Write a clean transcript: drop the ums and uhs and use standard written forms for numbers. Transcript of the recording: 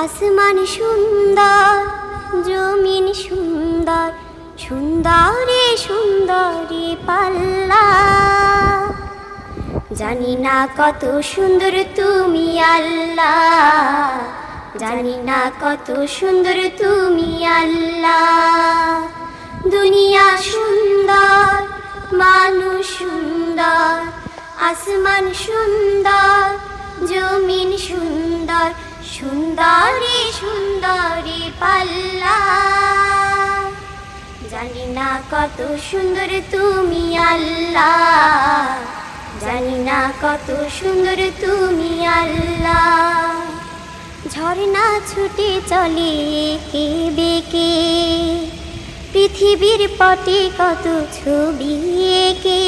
আসমান সুন্দর, জমিন সুন্দর, সুন্দরে সুন্দরে পাল্লা। জানি না কত সুন্দর তুমি আল্লাহ, জানি না কত সুন্দর তুমি আল্লাহ। দুনিয়া সুন্দর, মানুষ সুন্দর, আসমান সুন্দর, জমিন সুন্দর, সুন্দরে সুন্দরে পাল্লা। জানি না কত সুন্দর তুমি আল্লাহ, জানি না কত সুন্দর তুমি আল্লাহ। ঝর্ণা ছুটে চলে এঁকে বেঁকে, পৃথিবীর পটে কত ছবি এঁকে।